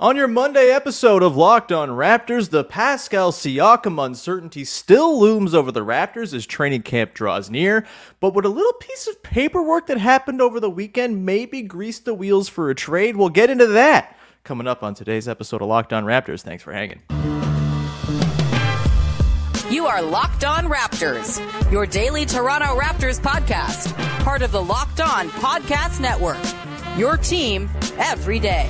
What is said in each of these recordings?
On your Monday episode of Locked On Raptors, the Pascal Siakam uncertainty still looms over the Raptors as training camp draws near, but would a little piece of paperwork that happened over the weekend maybe grease the wheels for a trade? We'll get into that coming up on today's episode of Locked On Raptors. Thanks for hanging. You are Locked On Raptors, your daily Toronto Raptors podcast, part of the Locked On Podcast Network, your team every day.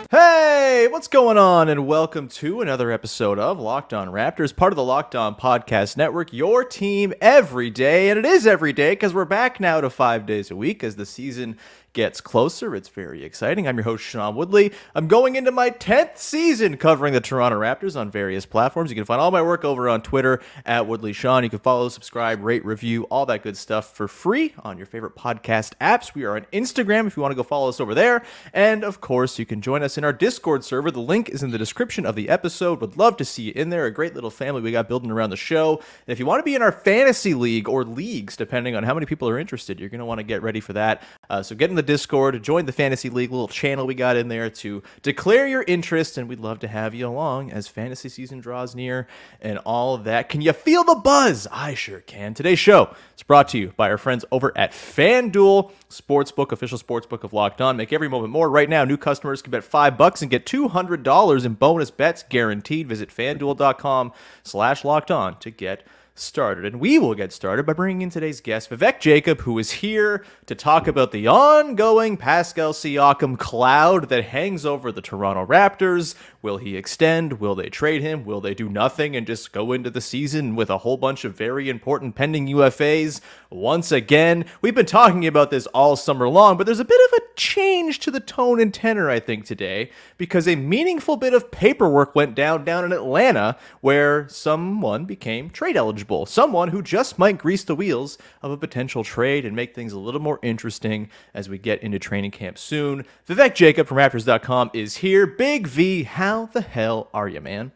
Hey, what's going on? And welcome to another episode of Locked On Raptors, part of the Locked On Podcast Network, your team every day. And it is every day because we're back now to 5 days a week as the season gets closer. It's very exciting. I'm your host, Sean Woodley. I'm going into my 10th season covering the Toronto Raptors on various platforms. You can find all my work over on Twitter at WoodleySean. You can follow, subscribe, rate, review, all that good stuff for free on your favorite podcast apps. We are on Instagram if you want to go follow us over there. And of course, you can join us in our Discord server. The link is in the description of the episode. Would love to see you in there. A great little family we got building around the show. And if you want to be in our fantasy league or leagues, depending on how many people are interested, you're going to want to get ready for that. So get in the Discord, join the fantasy league, little channel we got in there to declare your interest, and we'd love to have you along as fantasy season draws near and all of that. Can you feel the buzz? I sure can. Today's show is brought to you by our friends over at FanDuel Sportsbook, official sportsbook of Locked On. Make every moment more. Right now, new customers can bet $5 and get $200 in bonus bets guaranteed. Visit FanDuel.com/LockedOn to get started. And we will get started by bringing in today's guest, Vivek Jacob, who is here to talk about the ongoing Pascal Siakam cloud that hangs over the Toronto Raptors. Will he extend? Will they trade him? Will they do nothing and just go into the season with a whole bunch of very important pending UFAs? Once again, we've been talking about this all summer long, but there's a bit of a change to the tone and tenor, I think, today, because a meaningful bit of paperwork went down in Atlanta where someone became trade eligible. Someone who just might grease the wheels of a potential trade and make things a little more interesting as we get into training camp soon. Vivek Jacob from Raptors.com is here. Big V, how the hell are you, man?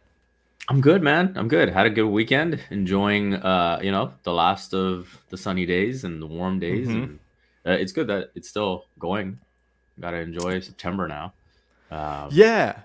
I'm good, man. I'm good. Had a good weekend. Enjoying, the last of the sunny days and the warm days. And it's good that it's still going. Got to enjoy September now. Yeah.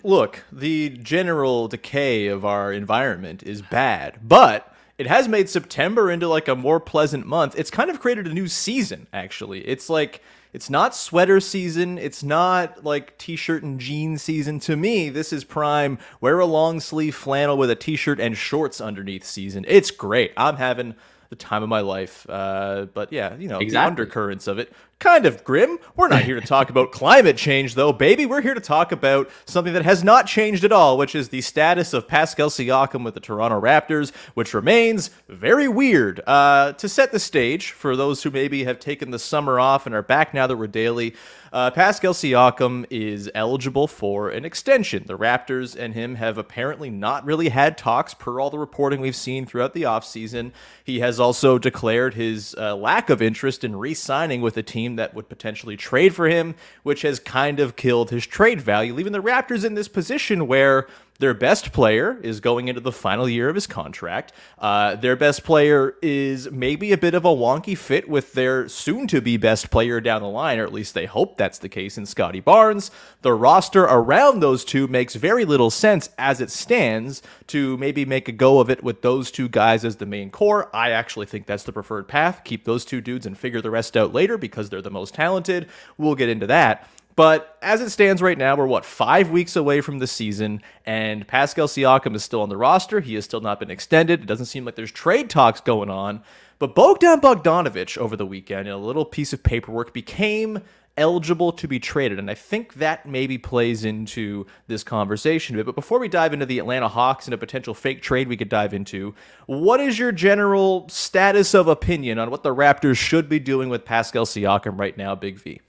Look, the general decay of our environment is bad, but it has made September into like a more pleasant month. It's kind of created a new season, actually. It's like, it's not sweater season. It's not like t-shirt and jean season. To me, this is prime wear a long sleeve flannel with a t-shirt and shorts underneath season. It's great. I'm having the time of my life. But yeah, exactly. The undercurrents of it, kind of grim. We're not here to talk about climate change, though, baby. We're here to talk about something that has not changed at all, which is the status of Pascal Siakam with the Toronto Raptors, which remains very weird. To set the stage for those who maybe have taken the summer off and are back now that we're daily, Pascal Siakam is eligible for an extension. The Raptors and him have apparently not really had talks per all the reporting we've seen throughout the offseason. He has also declared his lack of interest in re-signing with a team that would potentially trade for him, which has kind of killed his trade value, leaving the Raptors in this position where their best player is going into the final year of his contract. Their best player is maybe a bit of a wonky fit with their soon-to-be best player down the line, or at least they hope that's the case in Scottie Barnes. The roster around those two makes very little sense as it stands to maybe make a go of it with those two guys as the main core. I actually think that's the preferred path. Keep those two dudes and figure the rest out later because they're the most talented. We'll get into that. But as it stands right now, we're, 5 weeks away from the season, and Pascal Siakam is still on the roster. He has still not been extended. It doesn't seem like there's trade talks going on. But Bogdan Bogdanovic over the weekend, in a little piece of paperwork, became eligible to be traded, and I think that maybe plays into this conversation a bit. But before we dive into the Atlanta Hawks and a potential fake trade we could dive into, what is your general status of opinion on what the Raptors should be doing with Pascal Siakam right now, Big V?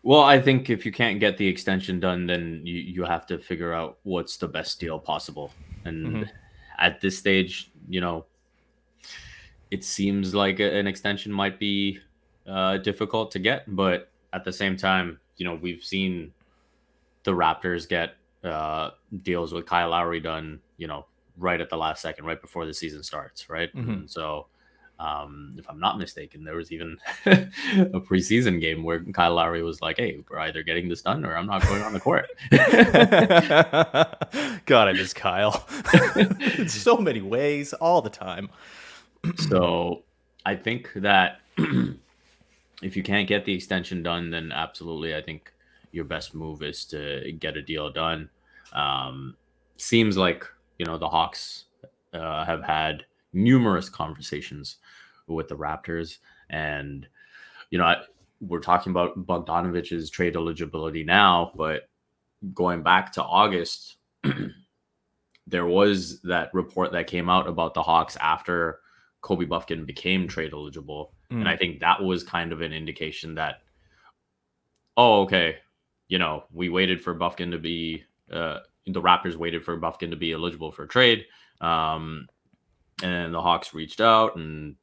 Well, I think if you can't get the extension done, then you have to figure out what's the best deal possible. And at this stage, it seems like an extension might be difficult to get. But at the same time, we've seen the Raptors get deals with Kyle Lowry done, right at the last second, right before the season starts, right? And so If I'm not mistaken, there was even a preseason game where Kyle Lowry was like, "Hey, we're either getting this done or I'm not going on the court." God, I miss Kyle. In so many ways, all the time. So I think that if you can't get the extension done, then absolutely, I think your best move is to get a deal done. Seems like, the Hawks have had numerous conversations with the Raptors, and we're talking about Bogdanovic's trade eligibility now, but going back to August, there was that report that came out about the Hawks after Kobe Bufkin became trade eligible. And I think that was kind of an indication that, oh, okay, we waited for Bufkin to be, the Raptors waited for Bufkin to be eligible for trade. And the Hawks reached out, and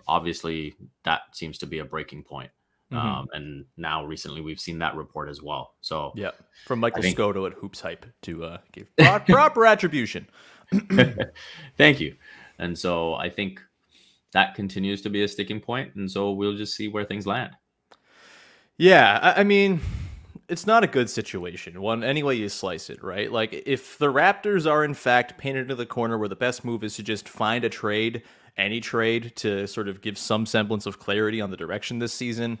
obviously that seems to be a breaking point. And now recently we've seen that report as well. So yeah, from Michael Scotto at Hoops Hype to give proper attribution. Thank you. And so I think that continues to be a sticking point, and so we'll just see where things land. Yeah, I mean, it's not a good situation, any way you slice it, right? Like, if the Raptors are in fact painted into the corner where the best move is to just find a trade, any trade, to sort of give some semblance of clarity on the direction this season,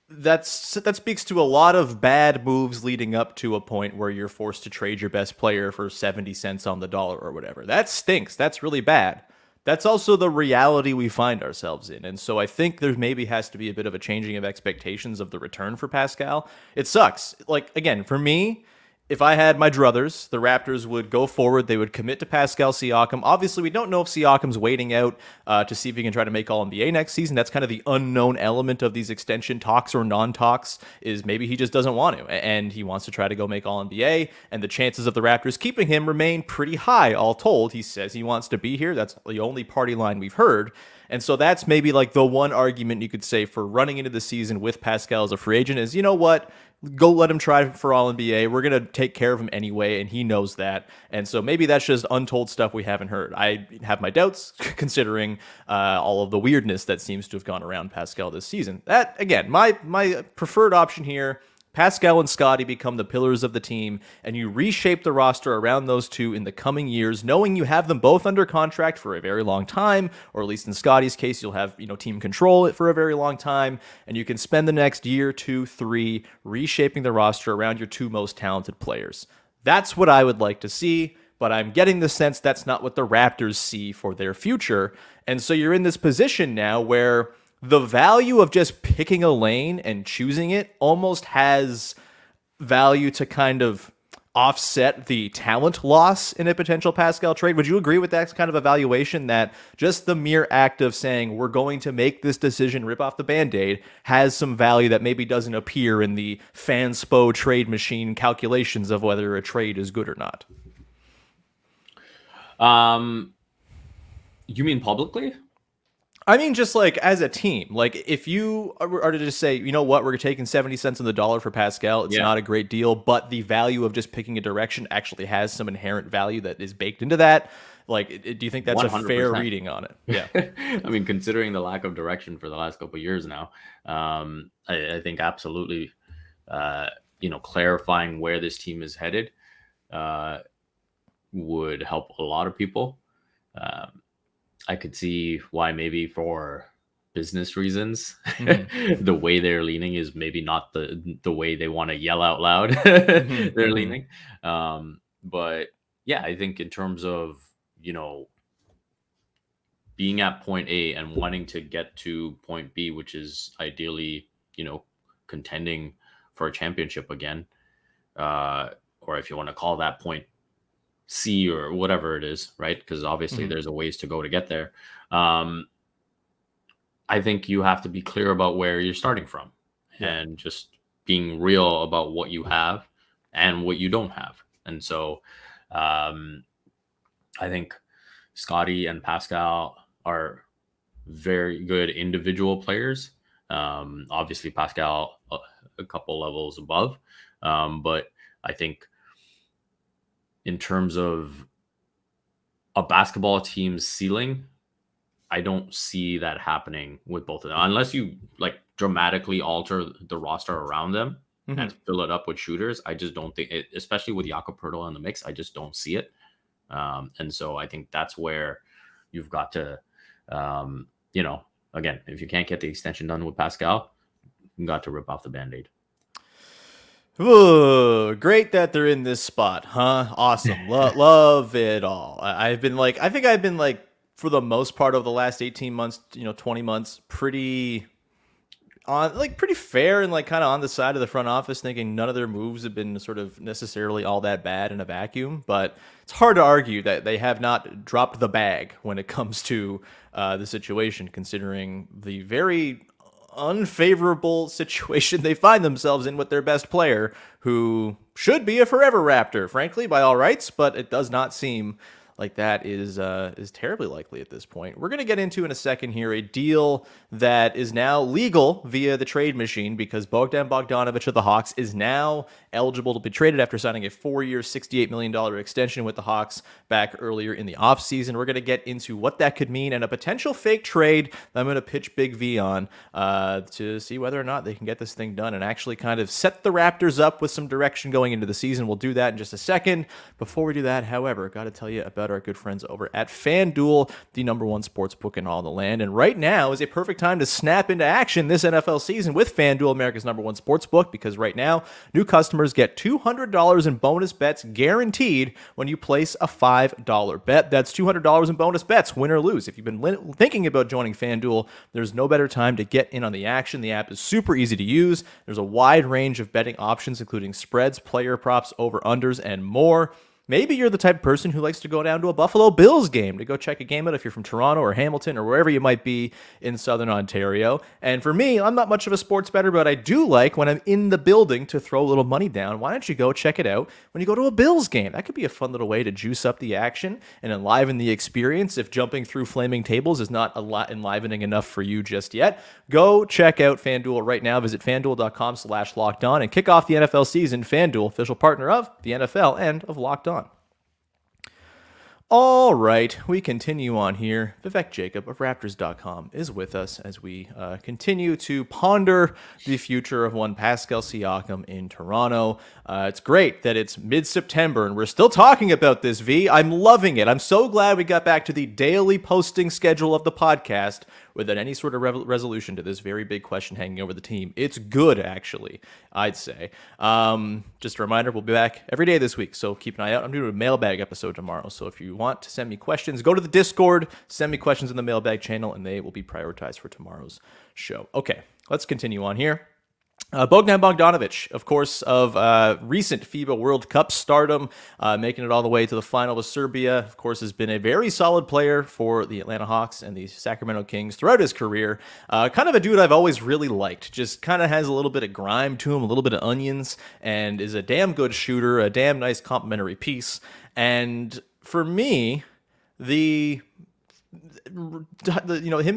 that speaks to a lot of bad moves leading up to a point where you're forced to trade your best player for 70 cents on the dollar or whatever. That stinks. That's really bad. That's also the reality we find ourselves in. And so I think there maybe has to be a bit of a changing of expectations of the return for Pascal. It sucks. Like, again, for me, if I had my druthers, the Raptors would go forward. They would commit to Pascal Siakam. Obviously, we don't know if Siakam's waiting out to see if he can try to make All-NBA next season. That's kind of the unknown element of these extension talks or non-talks, is maybe he just doesn't want to, and he wants to try to go make All-NBA, and the chances of the Raptors keeping him remain pretty high, all told. He says he wants to be here. That's the only party line we've heard. And so that's maybe like the one argument you could say for running into the season with Pascal as a free agent is, you know what? Go let him try for All-NBA. We're going to take care of him anyway, and he knows that. And so maybe that's just untold stuff we haven't heard. I have my doubts, considering all of the weirdness that seems to have gone around Pascal this season. That, again, my preferred option here, Pascal and Scottie become the pillars of the team, and you reshape the roster around those two in the coming years, knowing you have them both under contract for a very long time, or at least in Scottie's case, you'll have team control for a very long time, and you can spend the next year, 2, 3 reshaping the roster around your two most talented players. That's what I would like to see, but I'm getting the sense that's not what the Raptors see for their future, and so you're in this position now where the value of just picking a lane and choosing it almost has value to kind of offset the talent loss in a potential Pascal trade. Would you agree with that kind of evaluation, that just the mere act of saying we're going to make this decision, rip off the Band-Aid, has some value that maybe doesn't appear in the fanspo trade machine calculations of whether a trade is good or not? You mean publicly? I mean, just like as a team, like if you are to just say, you know what, we're taking 70 cents on the dollar for Pascal, it's not a great deal, but the value of just picking a direction actually has some inherent value that is baked into that. Like, do you think that's 100%. A fair reading on it? Yeah. I mean, considering the lack of direction for the last couple of years now, I think absolutely, clarifying where this team is headed would help a lot of people. I could see why maybe for business reasons, the way they're leaning is maybe not the way they want to yell out loud they're leaning. But yeah, I think in terms of, being at point A and wanting to get to point B, which is ideally, contending for a championship again, or if you want to call that point C or whatever it is, right? Because obviously there's a ways to go to get there. I think you have to be clear about where you're starting from and just being real about what you have and what you don't have. And so I think Scottie and Pascal are very good individual players. Obviously Pascal a couple levels above, but I think in terms of a basketball team's ceiling, I don't see that happening with both of them unless you like dramatically alter the roster around them and fill it up with shooters. I just don't think it, especially with Jakob Poeltl in the mix. I just don't see it. And so I think that's where you've got to, you know, again, if you can't get the extension done with Pascal, you got to rip off the Band-Aid. Ooh, great that they're in this spot, huh? Awesome. Love it all. I think I've been like, for the most part of the last 18 months, 20 months, pretty fair and like kind of on the side of the front office, thinking none of their moves have been sort of necessarily all that bad in a vacuum. But it's hard to argue that they have not dropped the bag when it comes to the situation, considering the very unfavorable situation they find themselves in with their best player, who should be a forever Raptor, frankly, by all rights, but it does not seem like that is terribly likely at this point. We're going to get into in a second here a deal that is now legal via the trade machine, because Bogdan Bogdanovic of the Hawks is now eligible to be traded after signing a 4-year, $68 million extension with the Hawks back earlier in the offseason. We're going to get into what that could mean and a potential fake trade that I'm going to pitch Big V on to see whether or not they can get this thing done and actually kind of set the Raptors up with some direction going into the season. We'll do that in just a second. Before we do that, however, got to tell you about our good friends over at FanDuel, the #1 sports book in all the land. And right now is a perfect time to snap into action this NFL season with FanDuel, America's #1 sports book, because right now new customers get $200 in bonus bets guaranteed when you place a $5 bet. That's $200 in bonus bets, win or lose. If you've been thinking about joining FanDuel, there's no better time to get in on the action. The app is super easy to use. There's a wide range of betting options, including spreads, player props, over-unders, and more. Maybe you're the type of person who likes to go down to a Buffalo Bills game to go check a game out if you're from Toronto or Hamilton or wherever you might be in Southern Ontario. And for me, I'm not much of a sports bettor, but I do like when I'm in the building to throw a little money down. Why don't you go check it out when you go to a Bills game? That could be a fun little way to juice up the action and enliven the experience if jumping through flaming tables is not enlivening enough for you just yet. Go check out FanDuel right now. Visit FanDuel.com/lockedon and kick off the NFL season. FanDuel, official partner of the NFL and of Locked On. All right, we continue on here. Vivek Jacob of Raptors.com is with us as we continue to ponder the future of one Pascal Siakam in Toronto. It's great that it's mid-September and we're still talking about this, V. I'm loving it. I'm so glad we got back to the daily posting schedule of the podcast without any sort of resolution to this very big question hanging over the team. It's good, actually, I'd say. Just a reminder, we'll be back every day this week, so keep an eye out. I'm doing a mailbag episode tomorrow, so if you want to send me questions, go to the Discord, send me questions in the mailbag channel, and they will be prioritized for tomorrow's show. Okay, let's continue on here. Bogdan Bogdanovic, of course, of recent FIBA World Cup stardom, making it all the way to the final with Serbia, of course, has been a very solid player for the Atlanta Hawks and the Sacramento Kings throughout his career. Kind of a dude I've always really liked. Just kind of has a little bit of grime to him, a little bit of onions, and is a damn good shooter, a damn nice complimentary piece. And for me, him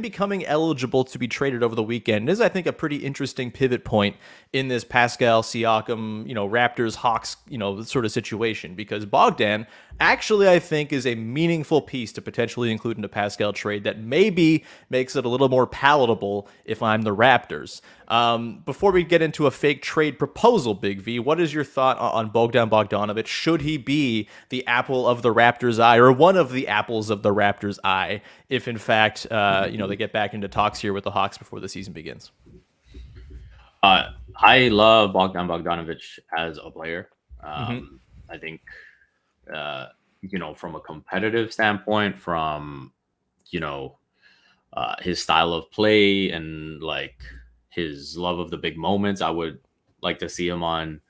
becoming eligible to be traded over the weekend is, I think, a pretty interesting pivot point in this Pascal Siakam, Raptors Hawks, sort of situation, because Bogdan actually, I think, is a meaningful piece to potentially include in a Pascal trade that maybe makes it a little more palatable if I'm the Raptors. Before we get into a fake trade proposal, Big V, what is your thought on Bogdan Bogdanovic? Should he be the apple of the Raptors' eye, or one of the apples of the Raptors' eye, if in fact, they get back into talks here with the Hawks before the season begins? I love Bogdan Bogdanovic as a player. I think, from a competitive standpoint, from, his style of play and like his love of the big moments, I would like to see him on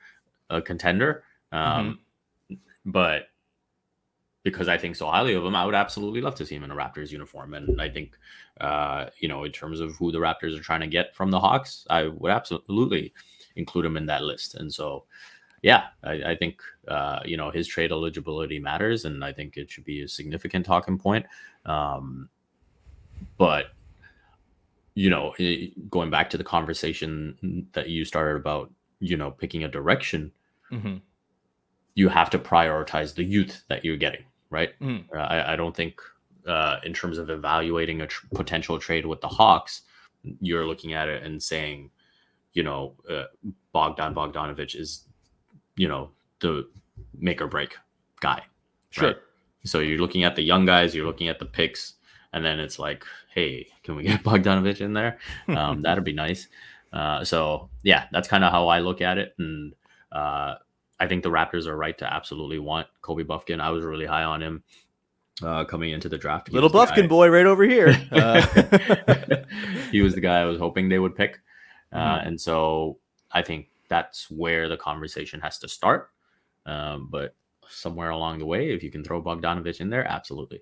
a contender. But because I think so highly of him, I would absolutely love to see him in a Raptors uniform. And I think, in terms of who the Raptors are trying to get from the Hawks, I would absolutely include him in that list. And so, yeah, I think, his trade eligibility matters, and I think it should be a significant talking point. But, going back to the conversation that you started about, picking a direction, you have to prioritize the youth that you're getting, right? I don't think in terms of evaluating a potential trade with the Hawks, you're looking at it and saying, Bogdan Bogdanovic is, the make or break guy. Sure. Right? So you're looking at the young guys, you're looking at the picks, and then it's like, hey, can we get Bogdanovic in there? That'd be nice. So yeah, that's kind of how I look at it. And I think the Raptors are right to absolutely want Kobe Bufkin. I was really high on him coming into the draft. Little Bufkin boy right over here. He was the guy I was hoping they would pick. And so I think that's where the conversation has to start. But somewhere along the way, if you can throw Bogdanovic in there, absolutely.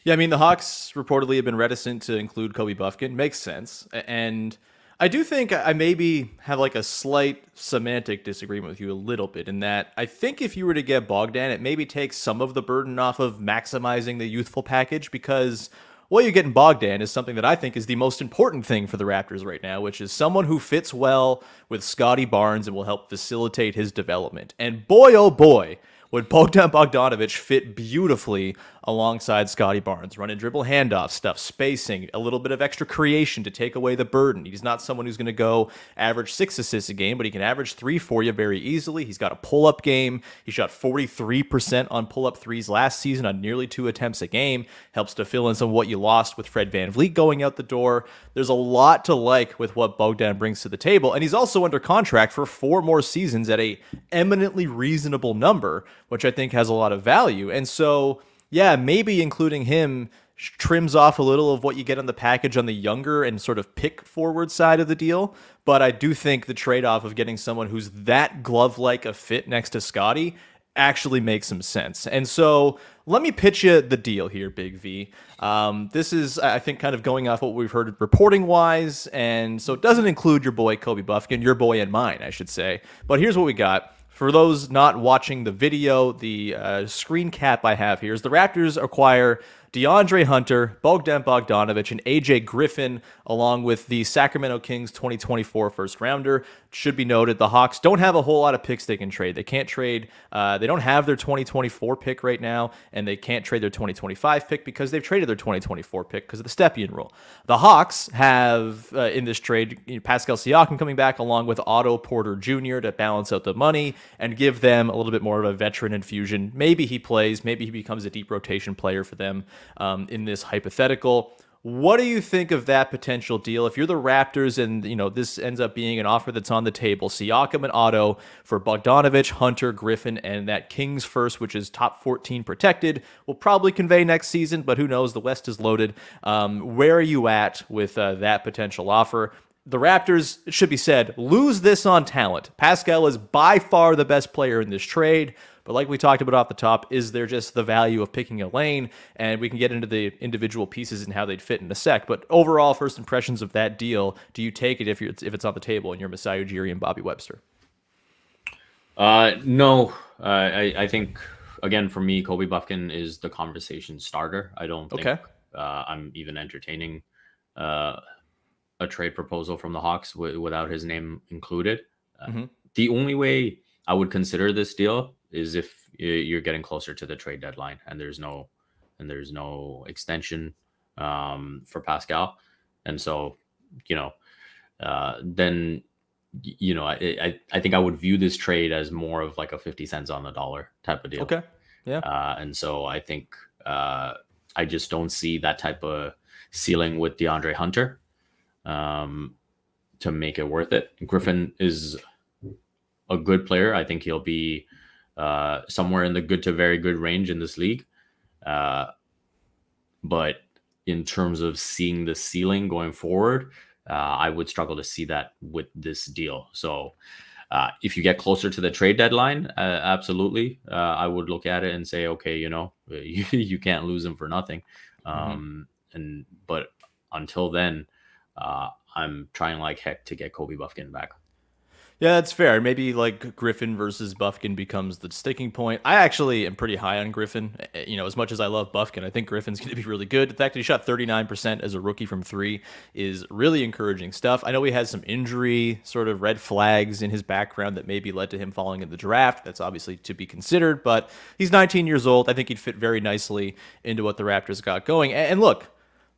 Yeah, I mean, the Hawks reportedly have been reticent to include Kobe Bufkin. Makes sense. And I do think I maybe have like a slight semantic disagreement with you a little bit in that I think if you were to get Bogdan, it maybe takes some of the burden off of maximizing the youthful package, because what you get in Bogdan is something that I think is the most important thing for the Raptors right now, which is someone who fits well with Scottie Barnes and will help facilitate his development. And boy, oh boy, would Bogdan Bogdanovic fit beautifully alongside Scottie Barnes. Run and dribble handoff stuff, spacing, a little bit of extra creation to take away the burden. He's not someone who's going to go average 6 assists a game, but he can average 3 for you very easily. He's got a pull-up game. He shot 43% on pull-up threes last season on nearly 2 attempts a game. Helps to fill in some of what you lost with Fred VanVleet going out the door. There's a lot to like with what Bogdan brings to the table, and he's also under contract for 4 more seasons at a eminently reasonable number, which I think has a lot of value. And so, yeah, maybe including him trims off a little of what you get on the package on the younger and sort of pick forward side of the deal. But I do think the trade-off of getting someone who's that glove-like a fit next to Scottie actually makes some sense. And so let me pitch you the deal here, Big V. This is, I think, kind of going off what we've heard reporting-wise, and so it doesn't include your boy Kobe Bufkin, your boy and mine, I should say. But here's what we got. For those not watching the video, the screen cap I have here is the Raptors acquire DeAndre Hunter, Bogdan Bogdanovic, and AJ Griffin, along with the Sacramento Kings 2024 first rounder. Should be noted, the Hawks don't have a whole lot of picks they can trade. They can't trade, they don't have their 2024 pick right now, and they can't trade their 2025 pick because they've traded their 2024 pick because of the Stepien rule. The Hawks have, in this trade, Pascal Siakam coming back along with Otto Porter Jr. to balance out the money and give them a little bit more of a veteran infusion. Maybe he plays, maybe he becomes a deep rotation player for them in this hypothetical. What do you think of that potential deal? If you're the Raptors and, this ends up being an offer that's on the table, Siakam and Otto for Bogdanovic, Hunter, Griffin, and that Kings first, which is top 14 protected, will probably convey next season, but who knows? The West is loaded. Where are you at with that potential offer? The Raptors, it should be said, lose this on talent. Pascal is by far the best player in this trade. But like we talked about off the top, is there just the value of picking a lane? And we can get into the individual pieces and how they'd fit in a sec. But overall, first impressions of that deal, do you take it if it's on the table and you're Masai Ujiri and Bobby Webster? No. I think, again, for me, Kobe Bufkin is the conversation starter. I don't think I'm even entertaining a trade proposal from the Hawks without his name included. The only way I would consider this deal is if you're getting closer to the trade deadline and there's no extension for Pascal. And so, then, I think I would view this trade as more of like a 50 cents on the dollar type of deal. Okay. Yeah. And so I think I just don't see that type of ceiling with DeAndre Hunter to make it worth it. Griffin is a good player. I think he'll be somewhere in the good to very good range in this league. But in terms of seeing the ceiling going forward, I would struggle to see that with this deal. So if you get closer to the trade deadline, absolutely, I would look at it and say, okay, you can't lose him for nothing. But until then, I'm trying like heck to get Kobe Bufkin back. Yeah, that's fair. Maybe like Griffin versus Bufkin becomes the sticking point. I actually am pretty high on Griffin. As much as I love Bufkin, I think Griffin's going to be really good. The fact that he shot 39% as a rookie from three is really encouraging stuff. I know he has some injury sort of red flags in his background that maybe led to him falling in the draft. That's obviously to be considered, but he's 19 years old. I think he'd fit very nicely into what the Raptors got going. And look,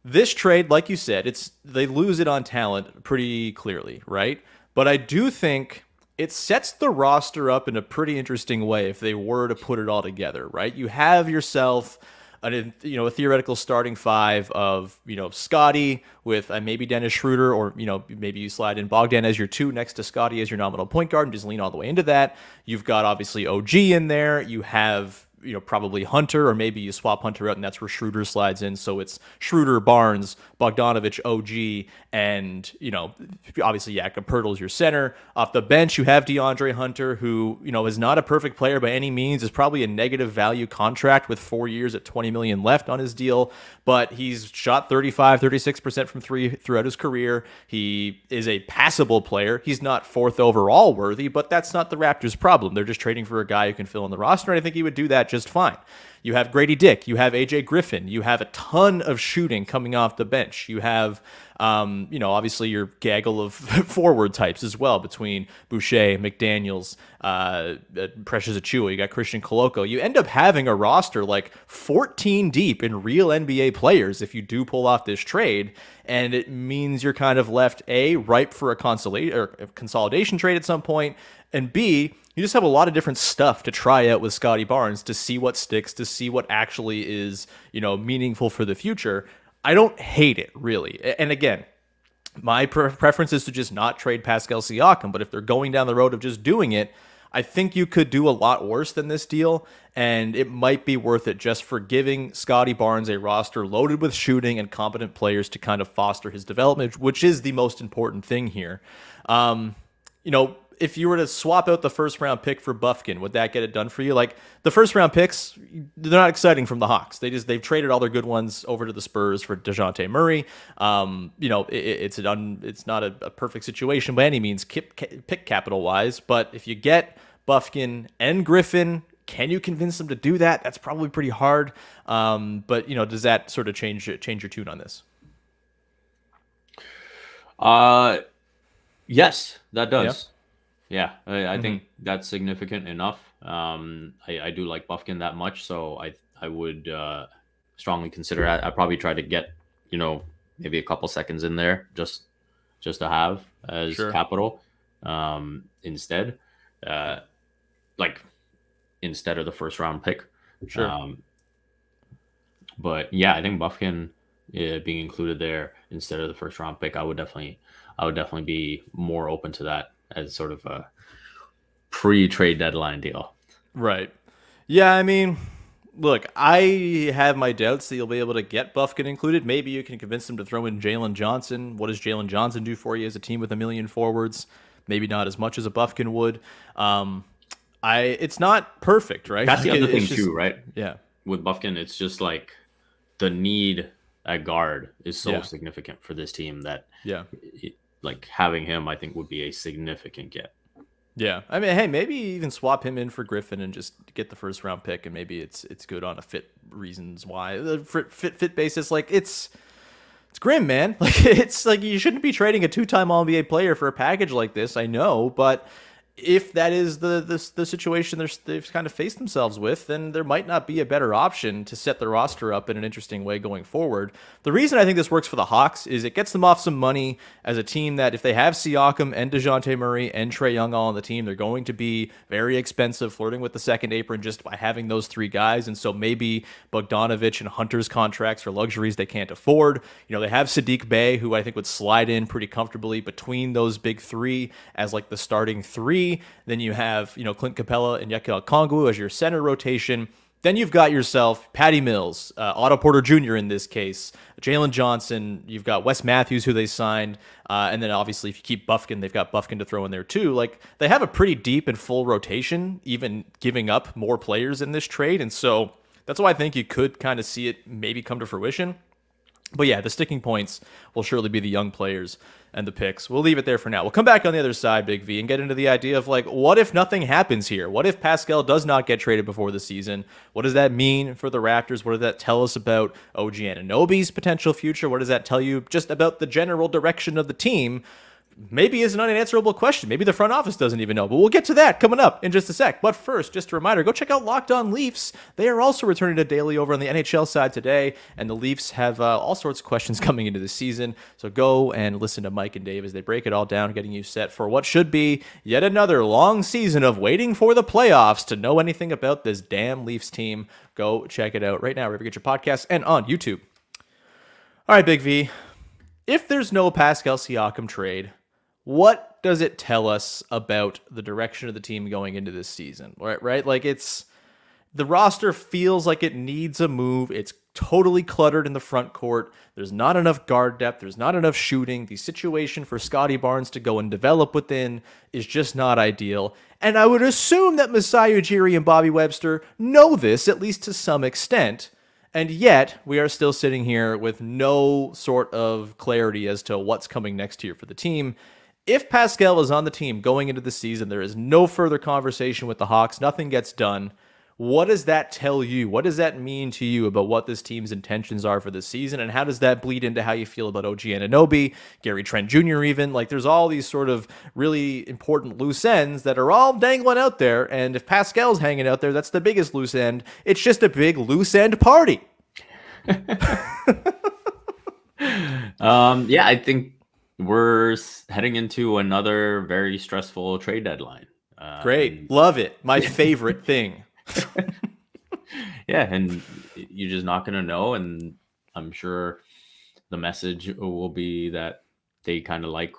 this trade, like you said, they lose it on talent pretty clearly, right? But I do think it sets the roster up in a pretty interesting way if they were to put it all together, right? You have yourself a theoretical starting five of, Scottie with maybe Dennis Schroeder, or, maybe you slide in Bogdan as your two next to Scottie as your nominal point guard and just lean all the way into that. You've got obviously OG in there. You have probably Hunter, or maybe you swap Hunter out and that's where Schroeder slides in. So it's Schroeder, Barnes, Bogdanovic, OG, and, obviously Jakob Poeltl's your center. Off the bench, you have DeAndre Hunter, who, is not a perfect player by any means, is probably a negative value contract with 4 years at $20 million left on his deal, but he's shot 36% from three throughout his career. He is a passable player. He's not fourth overall worthy, but that's not the Raptors' problem. They're just trading for a guy who can fill in the roster, and I think he would do that just fine. You have Grady Dick. You have AJ Griffin. You have a ton of shooting coming off the bench. You have, obviously your gaggle of forward types as well between Boucher, McDaniels, Precious Achiuwa. You got Christian Koloko. You end up having a roster like 14 deep in real NBA players if you do pull off this trade, and it means you're kind of left ripe for a consolidation trade at some point, and B, you just have a lot of different stuff to try out with Scottie Barnes to see what sticks, to see what actually is, meaningful for the future. I don't hate it, really. And again, my preference is to just not trade Pascal Siakam, but if they're going down the road of just doing it, I think you could do a lot worse than this deal, and it might be worth it just for giving Scottie Barnes a roster loaded with shooting and competent players to kind of foster his development, which is the most important thing here. If you were to swap out the first round pick for Bufkin, would that get it done for you? Like, the first round picks, they're not exciting from the Hawks. They've traded all their good ones over to the Spurs for DeJounte Murray. It's not a perfect situation by any means, pick capital wise. But if you get Bufkin and Griffin, can you convince them to do that? That's probably pretty hard. But does that sort of change your tune on this? Yes, that does. Yeah, I think that's significant enough. I do like Bufkin that much, so I would strongly consider it. I'd probably try to get, maybe a couple seconds in there just to have as capital instead. Instead of the first round pick. Sure. But yeah, I think Bufkin being included there instead of the first round pick, I would definitely be more open to that as sort of a pre-trade deadline deal. Right. Yeah, I mean, look, I have my doubts that you'll be able to get Bufkin included. Maybe you can convince them to throw in Jalen Johnson. What does Jalen Johnson do for you as a team with 1 million forwards? Maybe not as much as a Bufkin would. It's not perfect, right? That's the other thing too, right? Yeah. With Bufkin, it's just like the need at guard is so significant for this team that having him, I think, would be a significant get. Yeah, I mean, hey, maybe even swap him in for Griffin and just get the first round pick, and maybe it's good on a fit reasons why the fit basis. Like it's grim, man. Like it's like you shouldn't be trading a 2-time All-NBA player for a package like this. I know, but if that is the situation they've kind of faced themselves with, then there might not be a better option to set the roster up in an interesting way going forward. The reason I think this works for the Hawks is it gets them off some money as a team that if they have Siakam and DeJounte Murray and Trae Young all on the team, they're going to be very expensive, flirting with the second apron just by having those three guys. And so maybe Bogdanovic and Hunter's contracts are luxuries they can't afford. They have Sadiq Bey, who I think would slide in pretty comfortably between those big three as like the starting three. Then you have, Clint Capella and Yeke Okongwu as your center rotation. Then you've got yourself Patty Mills, Otto Porter Jr. in this case, Jalen Johnson. You've got Wes Matthews, who they signed. And then obviously if you keep Bufkin, they've got Bufkin to throw in there too. Like they have a pretty deep and full rotation, even giving up more players in this trade. And so that's why I think you could kind of see it maybe come to fruition. But yeah, the sticking points will surely be the young players and the picks. We'll leave it there for now. We'll come back on the other side, Big V, and get into the idea of like, what if nothing happens here? What if Pascal does not get traded before the season? What does that mean for the Raptors? What does that tell us about OG Anunoby's potential future? What does that tell you just about the general direction of the team? Maybe is an unanswerable question. Maybe the front office doesn't even know, but we'll get to that coming up in just a sec. But first, just a reminder, go check out Locked On Leafs. They are also returning to daily over on the NHL side today, and the Leafs have all sorts of questions coming into the season. So go and listen to Mike and Dave as they break it all down, getting you set for what should be yet another long season of waiting for the playoffs to know anything about this damn Leafs team. Go check it out right now wherever you get your podcasts and on YouTube. All right, Big V. If there's no Pascal Siakam trade, what does it tell us about the direction of the team going into this season? Right? Like the roster feels like it needs a move. It's totally cluttered in the front court. There's not enough guard depth. There's not enough shooting. The situation for Scottie Barnes to go and develop within is just not ideal. And I would assume that Masai Ujiri and Bobby Webster know this, at least to some extent. And yet, we are still sitting here with no sort of clarity as to what's coming next year for the team. If Pascal is on the team going into the season, there is no further conversation with the Hawks. Nothing gets done. What does that tell you? What does that mean to you about what this team's intentions are for the season? And how does that bleed into how you feel about OG Anunoby, Gary Trent Jr. even? Like, there's all these sort of really important loose ends that are all dangling out there. And if Pascal's hanging out there, that's the biggest loose end. It's just a big loose end party. Yeah, I think we're heading into another very stressful trade deadline. Great. Love it. My favorite thing. Yeah, and you're just not going to know. And I'm sure the message will be that they kind of like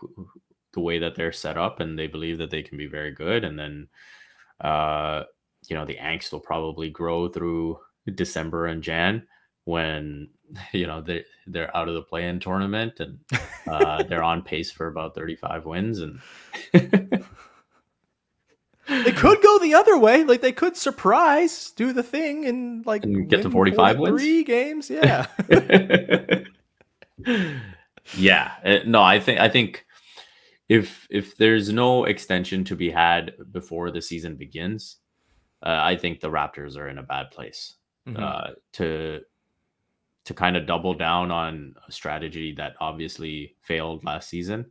the way that they're set up and they believe that they can be very good. And then, the angst will probably grow through December and Jan when they're out of the play-in tournament and they're on pace for about 35 wins, and it could go the other way. Like, they could surprise, do the thing, and get to 45 wins, 3 games. Yeah. Yeah. No, I think if there's no extension to be had before the season begins, I think the Raptors are in a bad place. To kind of double down on a strategy that obviously failed last season.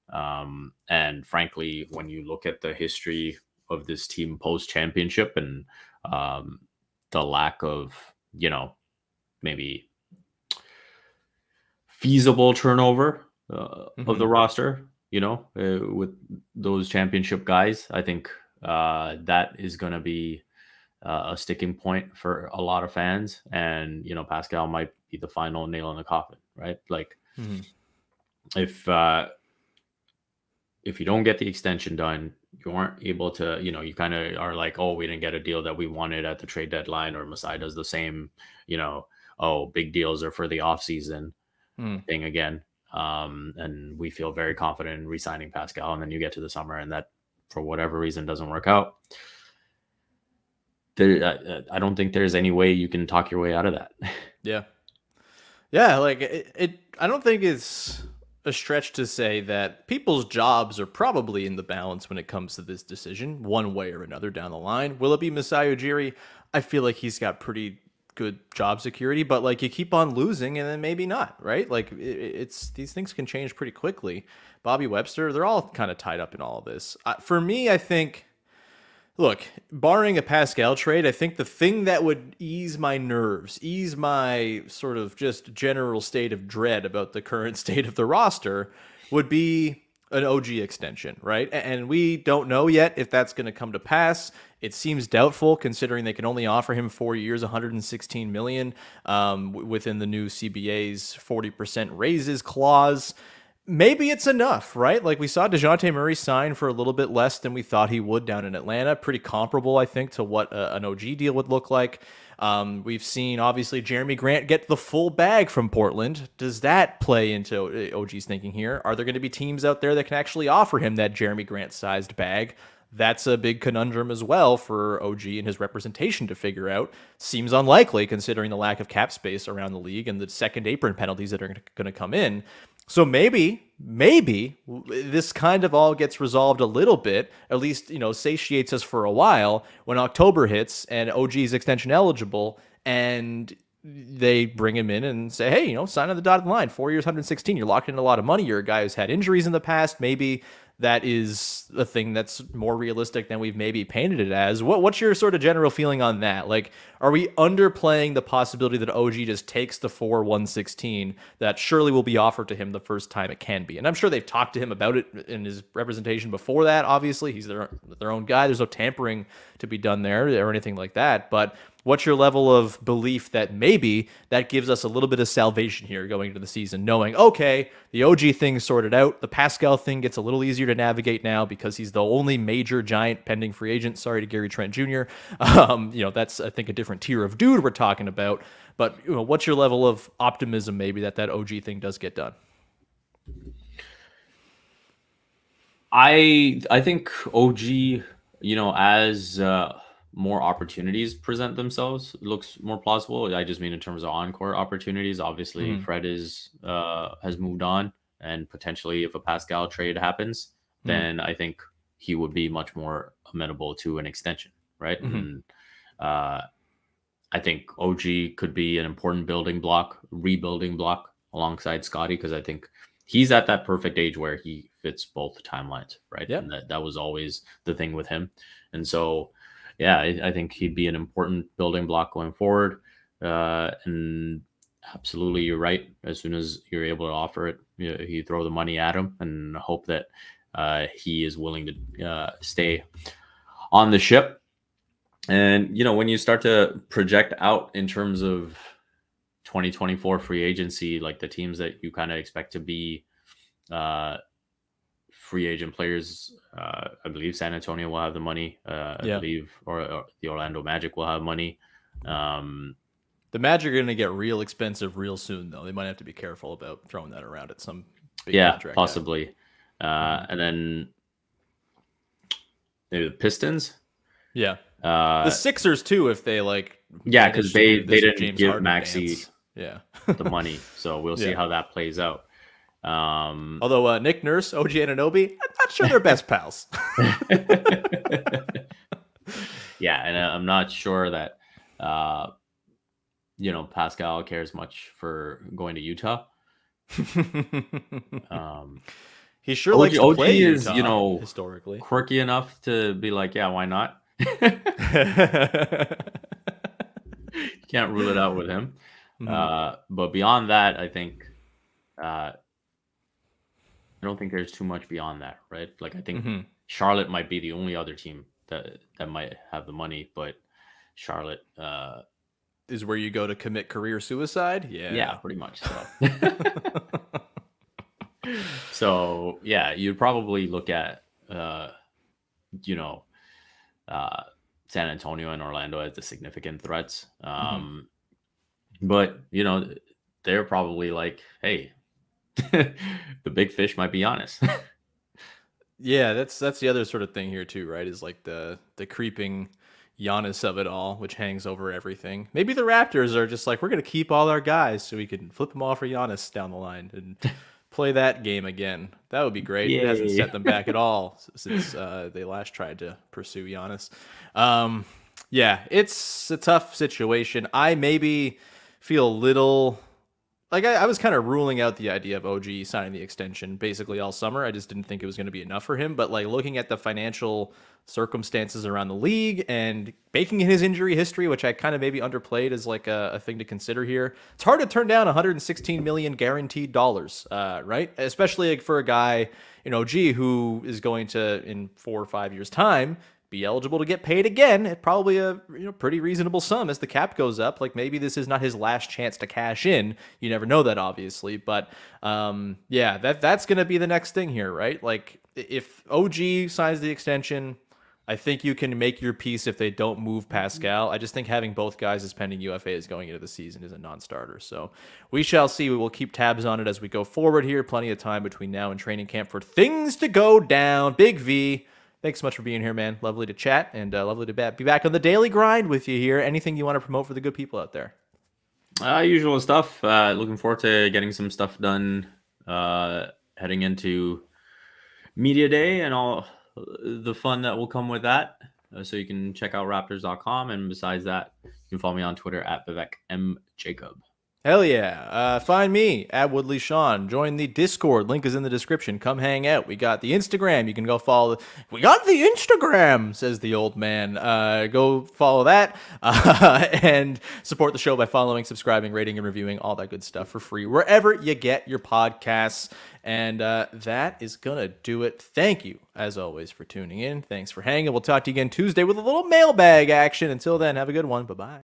And frankly, when you look at the history of this team post-championship and the lack of, maybe feasible turnover of the roster, with those championship guys, I think that is going to be a sticking point for a lot of fans. And, Pascal might be the final nail in the coffin, right? Like, if you don't get the extension done, you aren't able to, you kind of are like, oh, we didn't get a deal that we wanted at the trade deadline, or Masai does the same, oh, big deals are for the offseason thing again. And we feel very confident in re-signing Pascal. And then you get to the summer and that, for whatever reason, doesn't work out. I don't think there's any way you can talk your way out of that. Yeah. Like I don't think it's a stretch to say that people's jobs are probably in the balance when it comes to this decision, one way or another down the line. Will it be Masai Ujiri? I feel like he's got pretty good job security, but like, you keep on losing and then maybe not, right? Like, it's these things can change pretty quickly. Bobby Webster, they're all kind of tied up in all of this. For me, I think, look, barring a Pascal trade, I think the thing that would ease my nerves, ease my sort of just general state of dread about the current state of the roster, would be an OG extension, right? And we don't know yet if that's going to come to pass. It seems doubtful, considering they can only offer him 4 years, $116 million, within the new CBA's 40% raises clause. Maybe it's enough, right? Like, we saw DeJounte Murray sign for a little bit less than we thought he would down in Atlanta. Pretty comparable, I think, to what an OG deal would look like. We've seen, obviously, Jeremy Grant get the full bag from Portland. Does that play into OG's thinking here? Are there going to be teams out there that can actually offer him that Jeremy Grant-sized bag? that's a big conundrum as well for OG and his representation to figure out. Seems unlikely considering the lack of cap space around the league and the second apron penalties that are going to come in. So maybe this kind of all gets resolved a little bit, at least, satiates us for a while when October hits and OG is extension eligible and they bring him in and say, hey, sign on the dotted line, 4 years, 116. You're locked in a lot of money. You're a guy who's had injuries in the past. Maybe that is a thing that's more realistic than we've maybe painted it as. What's your sort of general feeling on that? Like, are we underplaying the possibility that OG just takes the 4-116 that surely will be offered to him the first time it can be? And I'm sure they've talked to him about it in his representation before that. Obviously, he's their own guy. There's no tampering to be done there or anything like that. But what's your level of belief that maybe that gives us a little bit of salvation here going into the season, knowing, okay, the OG thing's sorted out. The Pascal thing gets a little easier to navigate now because he's the only major giant pending free agent. Sorry to Gary Trent Jr. That's, I think, a different tier of dude we're talking about. But what's your level of optimism maybe that OG thing does get done? I think OG, as more opportunities present themselves, it looks more plausible. I just mean in terms of on-court opportunities. Obviously, Fred has moved on, and potentially if a Pascal trade happens, then I think he would be much more amenable to an extension, right? And I think OG could be an important rebuilding block alongside Scottie, because I think he's at that perfect age where he fits both timelines, right? Yep. And that was always the thing with him. And so, yeah, I think he'd be an important building block going forward. And absolutely, you're right. As soon as you're able to offer it, you throw the money at him and hope that he is willing to stay on the ship. And, when you start to project out in terms of 2024 free agency, like the teams that you kind of expect to be free agent players, I believe San Antonio will have the money. I believe, or the Orlando Magic will have money. The Magic are going to get real expensive real soon, though. They might have to be careful about throwing that around at some big contract. Possibly. And then maybe the Pistons. Yeah. The Sixers too, if they because they didn't James give Harden Maxey the money, so we'll see how that plays out. Although Nick Nurse, OG Anunoby, I'm not sure they're best pals. And I'm not sure that Pascal cares much for going to Utah. He sure likes to play is, Utah, historically quirky enough to be like, yeah, why not? Can't rule it out with him. But beyond that, I think I don't think there's too much beyond that, right? Like, I think Charlotte might be the only other team that might have the money, but Charlotte is where you go to commit career suicide. Yeah, pretty much so. So you'd probably look at San Antonio and Orlando as the significant threats. But they're probably like, hey, the big fish might be Giannis. That's the other sort of thing here too, right? Is like the creeping Giannis of it all, which hangs over everything. Maybe the Raptors are just like, we're going to keep all our guys so we can flip them off for Giannis down the line and play that game again. That would be great. Yay. It hasn't set them back at all since they last tried to pursue Giannis. It's a tough situation. I maybe feel a little like I was kind of ruling out the idea of OG signing the extension basically all summer. I just didn't think it was going to be enough for him. But looking at the financial circumstances around the league and baking in his injury history, which I kind of maybe underplayed as a thing to consider here, it's hard to turn down $116 million guaranteed dollars, right? Especially for a guy in OG who is going to, in 4 or 5 years' time, be eligible to get paid again at probably a pretty reasonable sum as the cap goes up. Maybe this is not his last chance to cash in. You never know that, obviously, but that's going to be the next thing here, right? If OG signs the extension, I think you can make your piece if they don't move Pascal. I just think having both guys as pending UFAs going into the season is a non-starter. So we shall see. We will keep tabs on it as we go forward here. Plenty of time between now and training camp for things to go down. Big V, Thanks so much for being here, man. Lovely to chat and lovely to be back on the daily grind with you here. Anything you want to promote for the good people out there? Usual stuff. Looking forward to getting some stuff done heading into Media Day and all the fun that will come with that. So you can check out raptors.com. And besides that, you can follow me on Twitter at Vivek M. Jacob. Hell yeah. Find me at Woodley Sean. Join the Discord. Link is in the description. Come hang out. We got the Instagram. You can go follow. We got the Instagram, says the old man. Go follow that and support the show by following, subscribing, rating, and reviewing all that good stuff for free wherever you get your podcasts. And that is going to do it. Thank you, as always, for tuning in. Thanks for hanging. We'll talk to you again Tuesday with a little mailbag action. Until then, have a good one. Bye-bye.